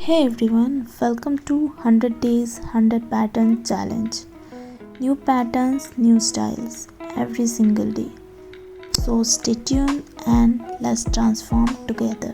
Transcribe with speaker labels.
Speaker 1: Hey everyone, welcome to 100 Days 100 Pattern Challenge. New patterns, new styles every single day. So stay tuned and let's transform together.